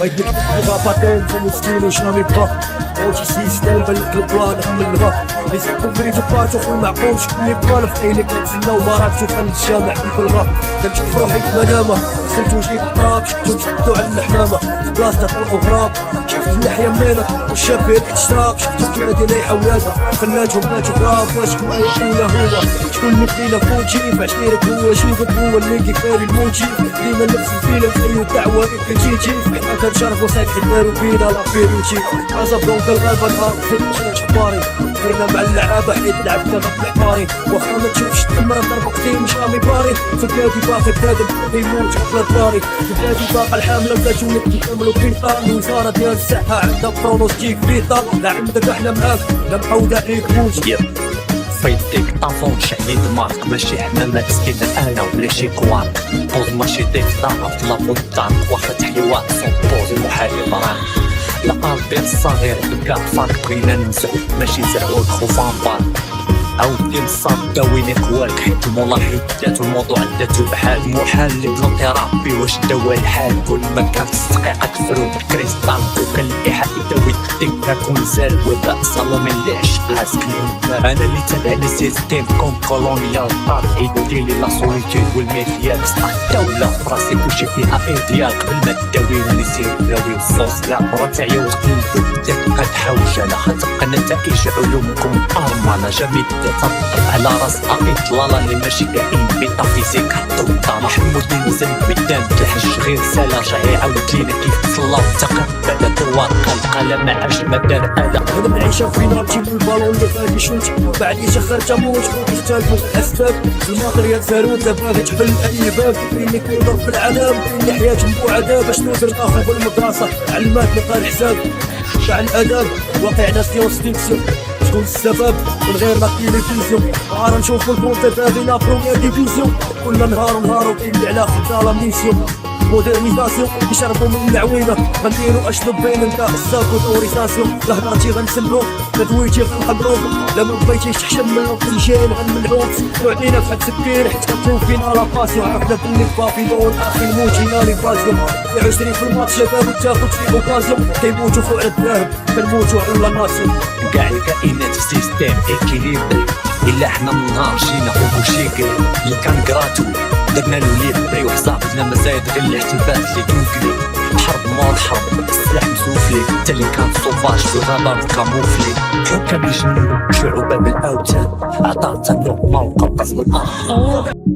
بغيت نكتب باتين فمسكين وشنامي بقى اوتي سيستم بالك البلان حملها ليسكم بريد باتو في المعقول شكون يبقى في عينك نتسنى ومرات تشوف عند الجامع في كل غا كنشوف روحي في منامه سلت وجهي قراب شفتو نشدو على الحمامه بلاصه طلقو غراب شفت اللحيه منينه والشاب يدك اشتراك شفتو كيما ديالي حوازه فناج وبنات وغراب شكون يقول هو شكون مثلينا فوجي فعشيرك هو شوفك هو اللي كيفاري الموجي ديما نفس الفيلم في اي دعوه كتجي حنا كنشرفو ساكت دارو بينا لا فيروتي عصب دونك الغابه نهار فين شحباري كاينه مع اللعابه حيت لعبنا غير بحاري واخا ما تشوفش تمرة ضربتي مش رامي باري في بلادي باقي كادم يموت قبل الداري في بلادي باقا الحامله بلاتو نكملو بيطان الوزاره ديال الصحه عندها برونوستيك بيطان لا عندك احنا معاك لا محاوده عليك موت فايديك طافون شعلي دماغك ماشي حنا ماسكين انا ولا شي كوار بوز ماشي ديك ضعف لابو الدار واخا تحيوات صوت المحارب راه لا قلبي الصغير بكا فاك بغينا نمسحو ماشي زعو الخوفان بار عاودي نصاب داويني كوالك حيت الملاحظ داتو الموضوع داتو بحال محال لي بلوتيرابي واش داوى الحال كل ما كانت دقيقة تفرو بالكريستال وكان الإيحاء يداوي تخديك كون زال وباء صالومي اللي عشق عسكريون انا اللي تابع لي سيستيم كوم كولونيال طار يديلي لا سوليتود والميديا بصح الدولة فراسي كلشي فيها ايديال قبل ما تداوي لي سير داوي الصوص لا برا تعيا وتقلبو دقيقة تحوش على خاطر نتائج علومكم أرمانة جميل تطبق على راس إطلالة اللي ماشي كائن ميتافيزيك حطو محمود ينزل ميدان تحش غير سالة جاي يعاود لينا كيف تصلى وتقبل الواقع القلم ما عاش ما دار انا بنعيشها فينا تجيب البالون اللي غادي شوت بعد يشخر تموت ويختلفوا الاسباب الماتريال زاروت باغي تحل اي باب اللي كيضرب في العالم اللي حياته بعذاب باش نوصل اخر بالمدرسه علماتنا قال حساب تاع الاداب واقعنا سيونس فيكسيون شكون السبب من غير ما تيليفزيون نهار نشوفو الكونتيت فينا بروميير ديفيزيون كل نهار وكاين على خدنا لا ميسيون مودرنيزاسيون يشربوا من العوينه غنديرو اشنو بين نتا الساك والاوريزاسيون لهضرتي غنسمعوك تدويتي غنقبروك لا ما بغيتيش تحشم من الفنجان غنمنعوك وعلينا بحال سكير حيت كتشوف فينا لا باسيون عرفنا بلي بابيلون اخي الموتينا لي بازيون 20 في الماتش شباب وتاخد في اوكازيون كيموتو فوق الذهب كنموتو على الناسيون كاع الكائنات في سيستيم اكيليبري الا حنا من نهار جينا وبوشيكري اللي كان كراتو درنا له ليبري وحسابنا مزايد غير الاحتفال اللي كنكري حرب مور حرب السلاح مسوفلي حتى اللي كان صوفاج في الغابة كاموفلي حكام يجننو شعوبة بالاوتان عطاتنا اللقمة وقبض بالارض